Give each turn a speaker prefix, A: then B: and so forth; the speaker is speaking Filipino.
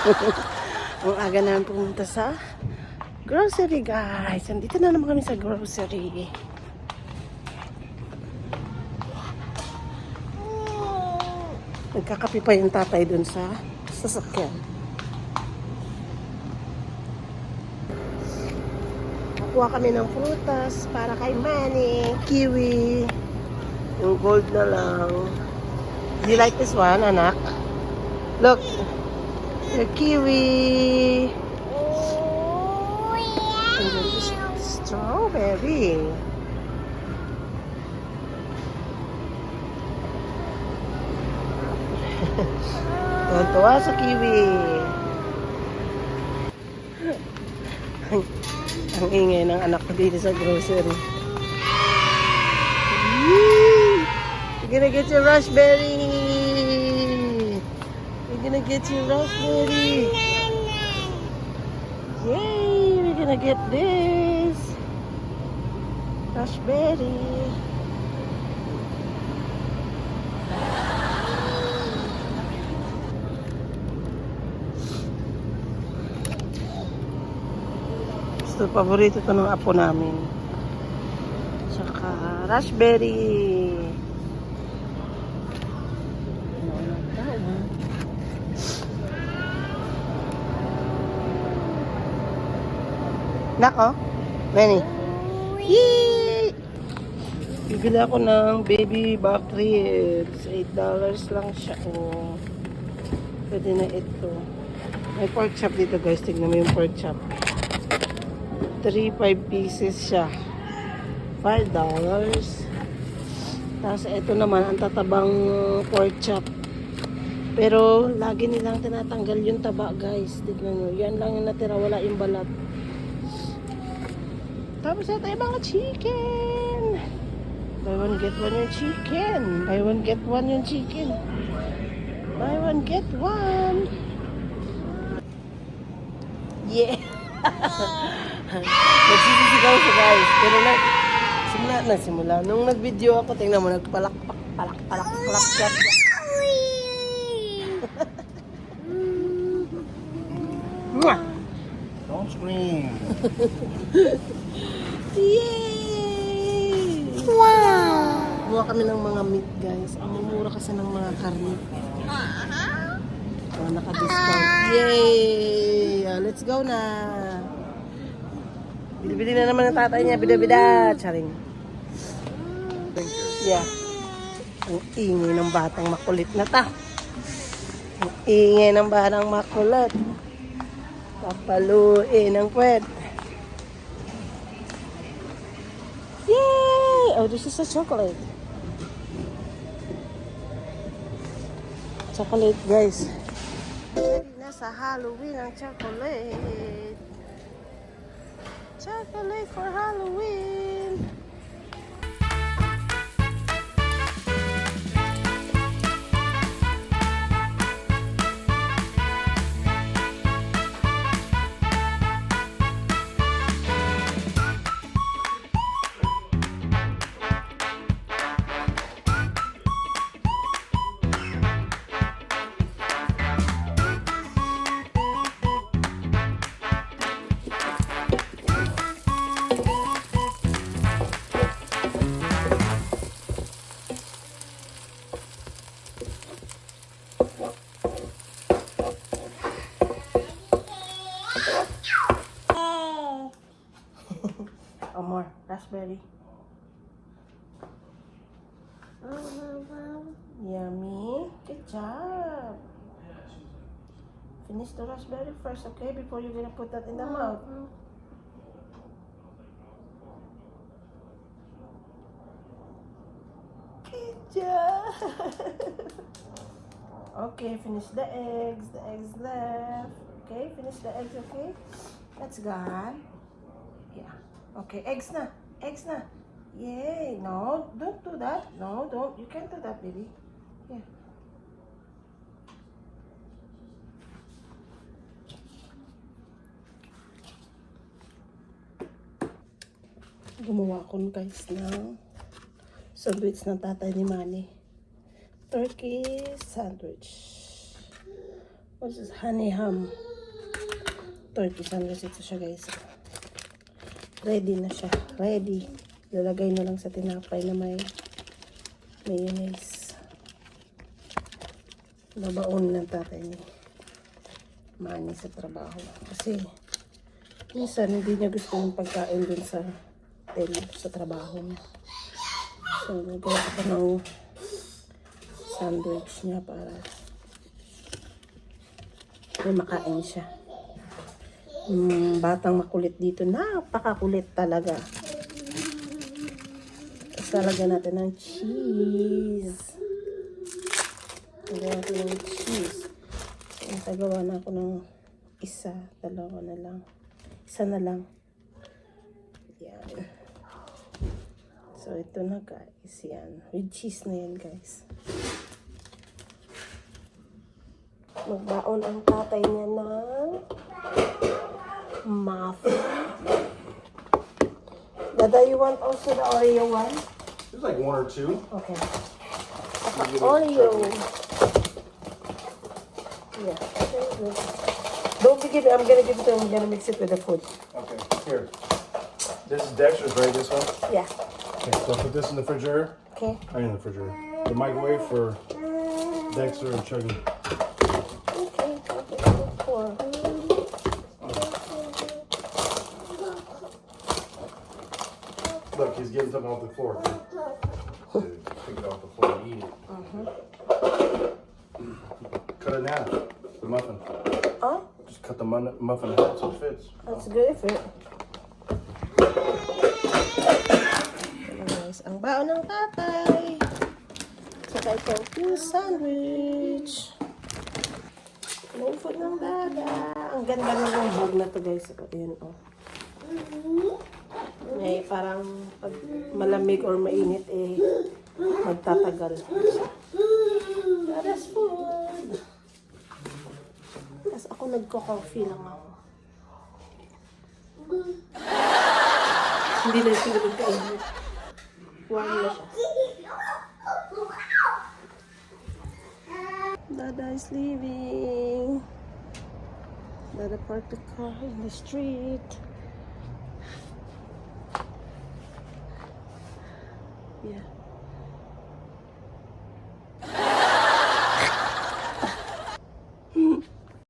A: Ang aga namin pumunta sa grocery, guys. Andito na naman kami sa grocery. Nagkakape pa yung tatay dun sa sasakyan. Nakuha kami ng prutas para kay Manny. Kiwi. Yung gold na lang. Do you like this one, anak? Look. The kiwi. And then this strawberry. Tuwa sa kiwi. Ang ingay ng anak ko dito sa grocery. You're gonna get your raspberry. You're gonna get your raspberry. Yay! We're gonna get this raspberry. Gusto, paborito to ng apo namin. Tsaka raspberry. Nako, Manny. Yee! Bibili ako ng baby back ribs. $8 lang siya. Oh. Pwede na ito. May pork chop dito, guys. Tignan mo yung pork chop. 5 pieces siya. $5. Tapos ito naman, ang tatabang pork chop. Pero lagi nilang tinatanggal yung taba, guys. Tignan nyo. Yan lang yung natira. Wala yung balat. Tapos ito yung mga chicken. Buy one, get one yung chicken. Buy one, get one yung chicken. Buy one, get one. Yeah. Nagsisisigaw siya, guys. Pero simula. Nung nag-video ako, tingnan mo, nagpalakpak, siya.
B: Don't scream.
A: Yay! Wow! Buha kami ng mga meat, guys. Ang mumura kasi ng mga karne. Oh, naka-discount. Yay! Let's go na. Bili-bili na naman ng tatay niya. Bida-bida. Charing. Yeah. Ang ingay ng batang makulit na ta. Ang ingay ng batang makulit. Papaluin ang puwet. Yay! Oh, this is a chocolate. Chocolate, guys. Ready na sa Halloween ang chocolate. Chocolate for Halloween. Oh, more raspberry. Yummy. Good job. Finish the raspberry first, okay? Before you're gonna put that in the mouth. Good job. Okay, finish the eggs. The eggs left. Okay, finish the eggs, okay? That's gone. Yeah. Okay, eggs na. Eggs na. Yay. No, don't do that. No, don't. You can't do that, baby. Yeah. Gumawa ko, guys, ng sandwich ng tatay ni Manny. Turkey sandwich. What's this? Honey ham. Turkey sandwich ito siya guys. Ready na siya. Ready. Lalagay na lang sa tinapay na may mayonnaise. Babaon ng tatay ni Manny sa trabaho. Kasi minsan hindi niya gusto yung pagkain dun sa sa trabaho niya. So nagawa ko ng sandwich niya para may makain siya. Batang makulit dito. Napakakulit talaga. Tapos lalagyan natin ng cheese. Lagyan natin ng cheese. Nagawa na ako ng isa. Dalawa na lang. Isa na lang. Yan. So, ito na guys. Yan. With cheese na yan guys. Magbaon ang tatay niya ng muffin. Dada, you want also the Oreo one?
B: There's like one or two.
A: Okay. Oreo. Yeah. Okay, good. Don't forget, I'm gonna give it to him. I'm gonna mix it with the food.
B: Okay, here. This is Dexter's, right? This one?
A: Yeah.
B: Okay, so I'll put this in the refrigerator.
A: Okay.
B: I mean, in the refrigerator. The microwave for Dexter and Chuggy.
A: Okay. Four.
B: Look, he's getting something off the floor. Dude, pick it off the floor and eat it. Cut it in half. The muffin.
A: Oh,
B: Just cut the muffin in half so it fits.
A: that's good for it. Ayan guys, ang baon ng tatay. Saka itong yung sandwich. May food ng dada. Ang ganda ng bag na to guys. Ayan oh. May parang pag malamig or mainit eh magtatagal. Dada's food. Tapos ako nagko-coffee lang ako. Hindi na siya nagkain. Warm na siya. Dada is leaving. Dada parked the car in the street. Yeah.